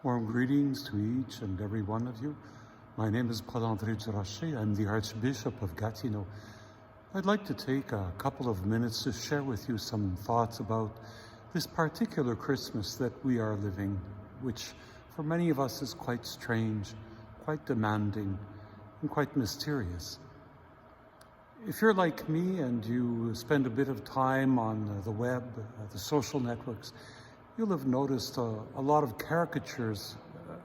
Warm greetings to each and every one of you. My name is Paul-André Durocher. I'm the Archbishop of Gatineau. I'd like to take a couple of minutes to share with you some thoughts about this particular Christmas that we are living, which for many of us is quite strange, quite demanding, and quite mysterious. If you're like me and you spend a bit of time on the web, the social networks, you'll have noticed a lot of caricatures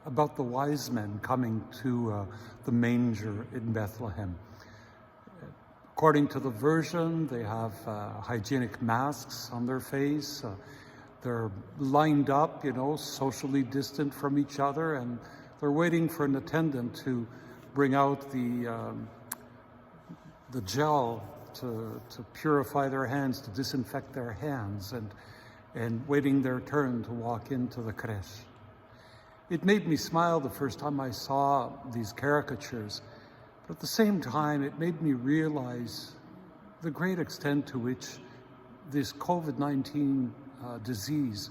about the wise men coming to the manger in Bethlehem. According to the version, they have hygienic masks on their face. They're lined up, socially distant from each other, and they're waiting for an attendant to bring out the gel to purify their hands, to disinfect their hands, and waiting their turn to walk into the creche. It made me smile the first time I saw these caricatures, but at the same time it made me realize the great extent to which this COVID-19 disease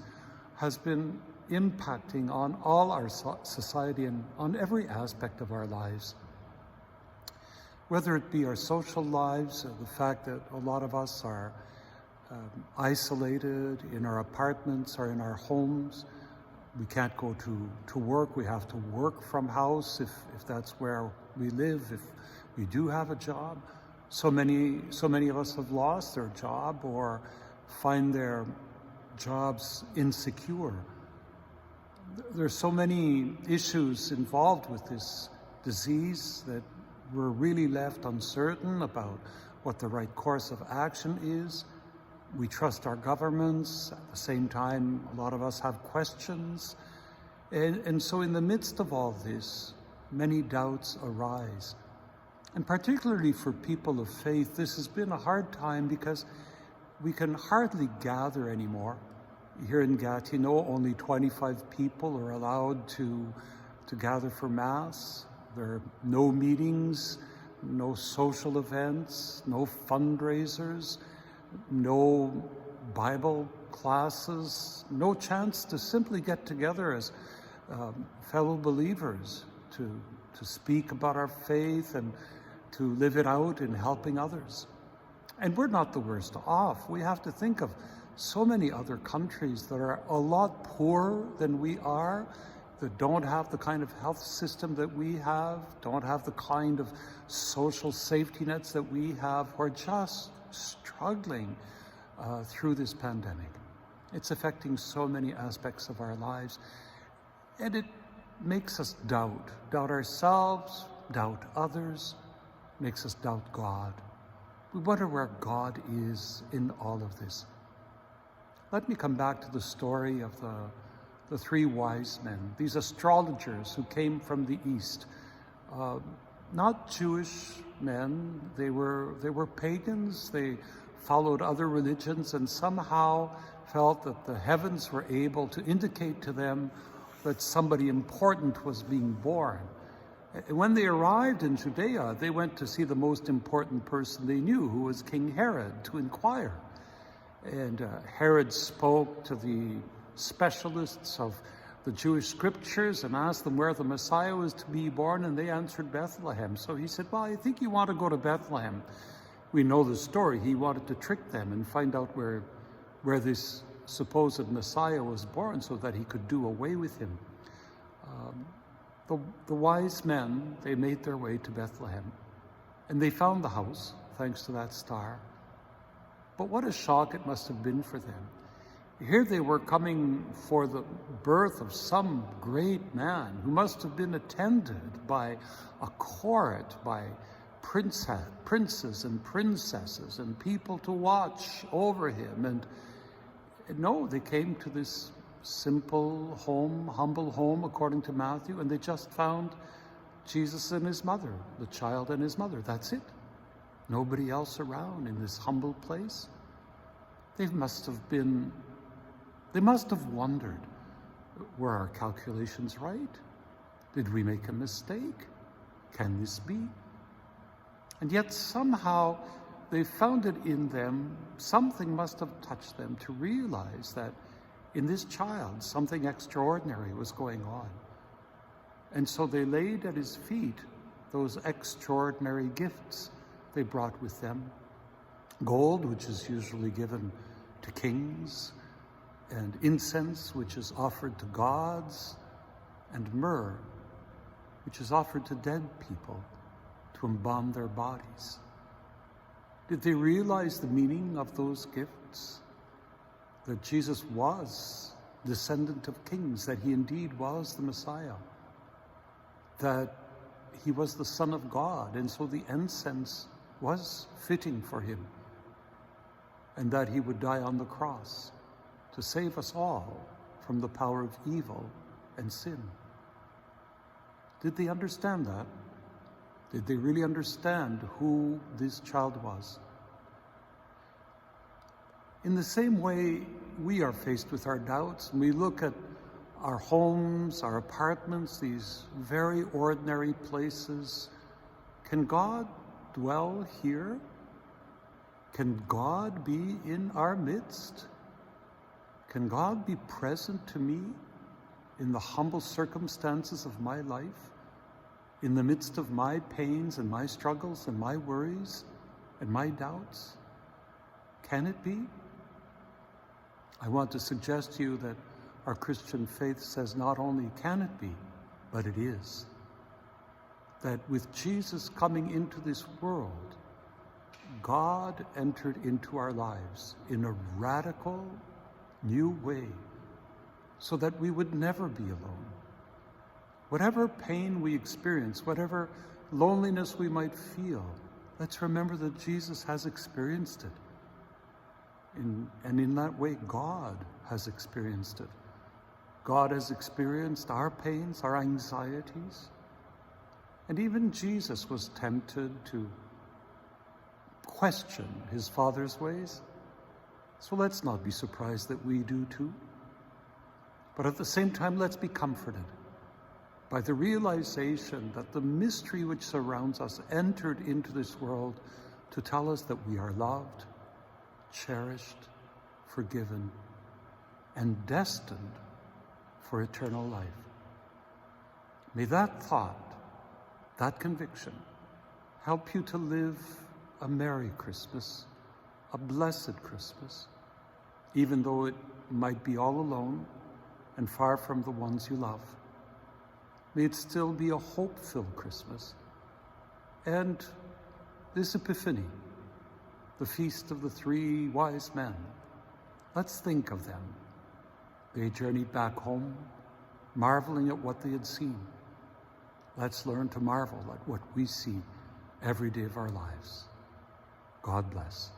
has been impacting on all our society and on every aspect of our lives. Whether it be our social lives, the fact that a lot of us are isolated in our apartments or in our homes. We can't go to work. We have to work from house if that's where we live, if we do have a job. So many of us have lost their job or find their jobs insecure. There's so many issues involved with this disease that we're really left uncertain about what the right course of action is. We trust our governments. At the same time, a lot of us have questions. And so in the midst of all this, many doubts arise. And particularly for people of faith, this has been a hard time because we can hardly gather anymore. Here in Gatineau, only 25 people are allowed to gather for Mass. There are no meetings, no social events, no fundraisers, no Bible classes, no chance to simply get together as fellow believers to speak about our faith and to live it out in helping others. And we're not the worst off. We have to think of so many other countries that are a lot poorer than we are, that don't have the kind of health system that we have, don't have the kind of social safety nets that we have, or just struggling through this pandemic. It's affecting so many aspects of our lives, and it makes us doubt ourselves, doubt others, makes us doubt God. We wonder where God is in all of this. Let me come back to the story of the three wise men, these astrologers who came from the East. Not Jewish men, they were pagans. They followed other religions and somehow felt that the heavens were able to indicate to them that somebody important was being born. When they arrived in Judea, they went to see the most important person they knew, who was King Herod, to inquire. And Herod spoke to the specialists of the Jewish scriptures and asked them where the Messiah was to be born, and they answered Bethlehem. So he said, well, I think you want to go to Bethlehem. We know the story. He wanted to trick them and find out where this supposed Messiah was born so that he could do away with him. The wise men, they made their way to Bethlehem, and they found the house, thanks to that star. But what a shock it must have been for them. Here they were coming for the birth of some great man who must have been attended by a court, by princes and princesses and people to watch over him. And no, they came to this simple home, humble home, according to Matthew, and they just found Jesus and his mother, the child and his mother. That's it. Nobody else around in this humble place. They must have wondered, were our calculations right? Did we make a mistake? Can this be? And yet somehow they found it in them, something must have touched them to realize that in this child, something extraordinary was going on. And so they laid at his feet those extraordinary gifts they brought with them. Gold, which is usually given to kings, and incense, which is offered to gods, and myrrh, which is offered to dead people to embalm their bodies. Did they realize the meaning of those gifts? That Jesus was descendant of kings, that he indeed was the Messiah, that he was the Son of God, and so the incense was fitting for him, and that he would die on the cross to save us all from the power of evil and sin. Did they understand that? Did they really understand who this child was? In the same way, we are faced with our doubts, and we look at our homes, our apartments, these very ordinary places. Can God dwell here? Can God be in our midst? Can God be present to me in the humble circumstances of my life, in the midst of my pains and my struggles and my worries and my doubts? Can it be? I want to suggest to you that our Christian faith says not only can it be, but it is. That with Jesus coming into this world, God entered into our lives in a radical, new way, so that we would never be alone. Whatever pain we experience, whatever loneliness we might feel, let's remember that Jesus has experienced it. And in that way, God has experienced it. God has experienced our pains, our anxieties. And even Jesus was tempted to question his Father's ways. So let's not be surprised that we do too. But at the same time, let's be comforted by the realization that the mystery which surrounds us entered into this world to tell us that we are loved, cherished, forgiven, and destined for eternal life. May that thought, that conviction, help you to live a Merry Christmas, a blessed Christmas, even though it might be all alone and far from the ones you love. May it still be a hope-filled Christmas. And this Epiphany, the feast of the 3 wise men, let's think of them. They journeyed back home, marveling at what they had seen. Let's learn to marvel at what we see every day of our lives. God bless.